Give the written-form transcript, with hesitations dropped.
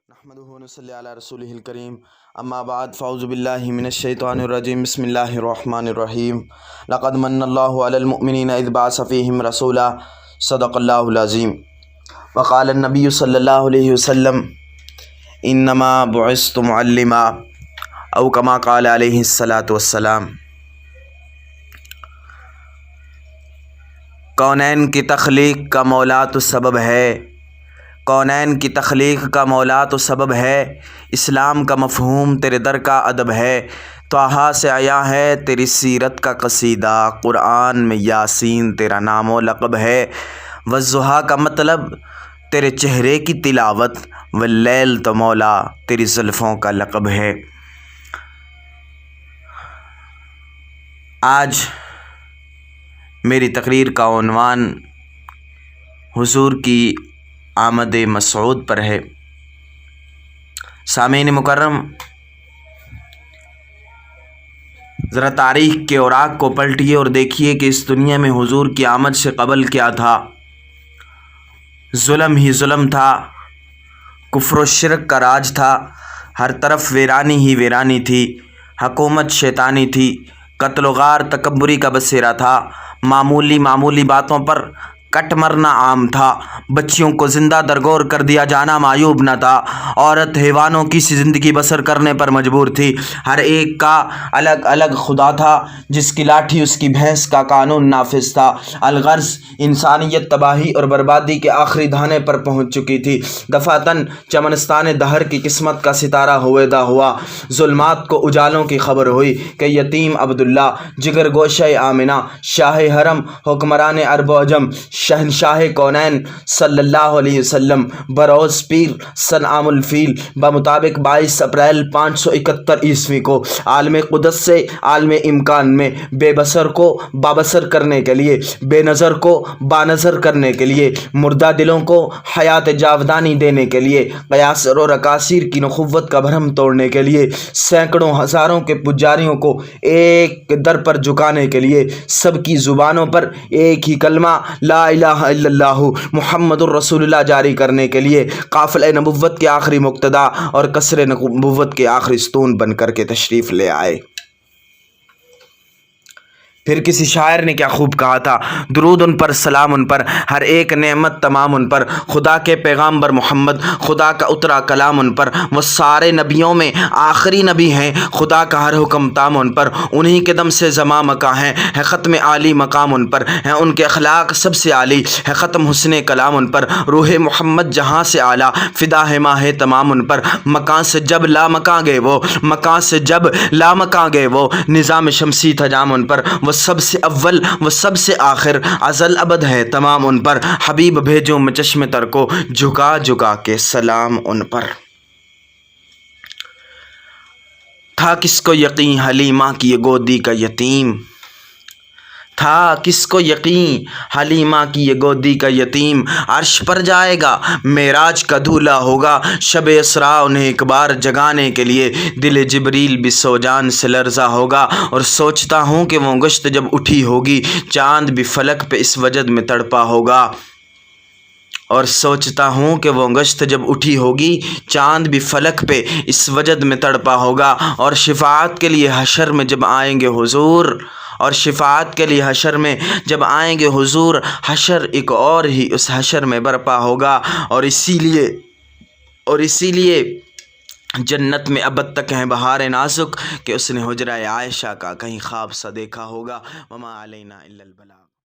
نحمده ونصلي على رسوله الكريم اما بعد فاعوذ بالله من الشيطان الرجيم بسم الله الرحمن الرحيم لقد من الله على المؤمنين اذ بعث فيهم رسولا صدق الله العظيم وقال النبي صلى الله عليه وسلم انما بعثت معلما او كما قال عليه الصلاة والسلام۔ کونین کی تخلیق کا مولا تو سبب ہے، کونین کی تخلیق کا مولا تو سبب ہے، اسلام کا مفہوم تیرے در کا ادب ہے، طٰہٰ سے آیا ہے تیری سیرت کا قصیدہ، قرآن میں یاسین تیرا نام و لقب ہے، والضحیٰ کا مطلب تیرے چہرے کی تلاوت، واللیل تو مولا تیری زلفوں کا لقب ہے۔ آج میری تقریر کا عنوان حضور کی آمد مسعود پر ہے۔ سامعین مکرم، ذرا تاریخ کے اوراق کو پلٹیے اور دیکھیے کہ اس دنیا میں حضور کی آمد سے قبل کیا تھا۔ ظلم ہی ظلم تھا، کفر و شرک کا راج تھا، ہر طرف ویرانی ہی ویرانی تھی، حکومت شیطانی تھی، قتل و غار تکبری کا بسیرا تھا، معمولی باتوں پر کٹ مرنا عام تھا، بچیوں کو زندہ درگور کر دیا جانا معیوب نہ تھا، عورت حیوانوں کی سی زندگی بسر کرنے پر مجبور تھی، ہر ایک کا الگ الگ خدا تھا، جس کی لاٹھی اس کی بھینس کا قانون نافذ تھا، الغرض انسانیت تباہی اور بربادی کے آخری دھانے پر پہنچ چکی تھی۔ دفعتاً چمنستان دہر کی قسمت کا ستارہ ہویدا ہوا، ظلمات کو اجالوں کی خبر ہوئی کہ یتیم عبداللہ، جگر گوشہ آمنہ، شاہ حرم، حکمران عرب و عجم، شہنشاہ کونین صلی اللہ علیہ وسلم بروز پیر سن عام الفیل بمطابق 22 اپریل 571 عیسوی کو عالم قدس سے عالم امکان میں بے بصر کو بابصر کرنے کے لیے، بے نظر کو بانظر کرنے کے لیے، مردہ دلوں کو حیات جاودانی دینے کے لیے، قیاصر اور اکاسیر کی نخوت کا بھرم توڑنے کے لیے، سینکڑوں ہزاروں کے پجاریوں کو ایک در پر جھکانے کے لیے، سب کی زبانوں پر ایک ہی کلمہ لا الہ الا اللہ محمد الرسول اللہ جاری کرنے کے لیے، قافلہ نبوت کے آخری مقتدا اور قصر نبوت کے آخری ستون بن کر کے تشریف لے آئے۔ پھر کسی شاعر نے کیا خوب کہا تھا، درود ان پر، سلام ان پر، ہر ایک نعمت تمام ان پر، خدا کے پیغامبر محمد، خدا کا اترا کلام ان پر، وہ سارے نبیوں میں آخری نبی ہیں، خدا کا ہر حکم تام ان پر، انہی کے دم سے زماں مکاں ہے ختم عالی مقام ان پر، ہیں ان کے اخلاق سب سے عالی، ہے ختم حسن کلام ان پر، روح محمد جہاں سے اعلیٰ، فدا ہے ماہ تمام ان پر، مکاں سے جب لا مکاں گئے وہ، مکاں سے جب لا مکاں گئے وہ، نظام شمسی تھا جام ان پر، وہ سب سے اول وہ سب سے آخر، ازل ابد ہے تمام ان پر، حبیب بھیجوں میں چشم تر کو، جھکا جھکا کے سلام ان پر۔ تھا کس کو یقین حلیمہ کی یہ گودی کا یتیم، تھا کس کو یقین حلیمہ کی یہ گودی کا یتیم، عرش پر جائے گا معراج کا دھولا ہوگا، شب اسراء انہیں ایک بار جگانے کے لیے، دل جبریل بھی سو جان سے لرزا ہوگا، اور سوچتا ہوں کہ وہ گشت جب اٹھی ہوگی، چاند بھی فلک پہ اس وجد میں تڑپا ہوگا، اور سوچتا ہوں کہ وہ گشت جب اٹھی ہوگی، چاند بھی فلک پہ اس وجد میں تڑپا ہوگا، اور شفاعت کے لیے حشر میں جب آئیں گے حضور، اور شفاعت کے لیے حشر میں جب آئیں گے حضور، حشر ایک اور ہی اس حشر میں برپا ہوگا، اور اسی لیے جنت میں ابد تک ہیں بہار نازک کہ اس نے حجرہ عائشہ کا کہیں خواب سا دیکھا ہوگا۔ وما علینا الا البلاغ۔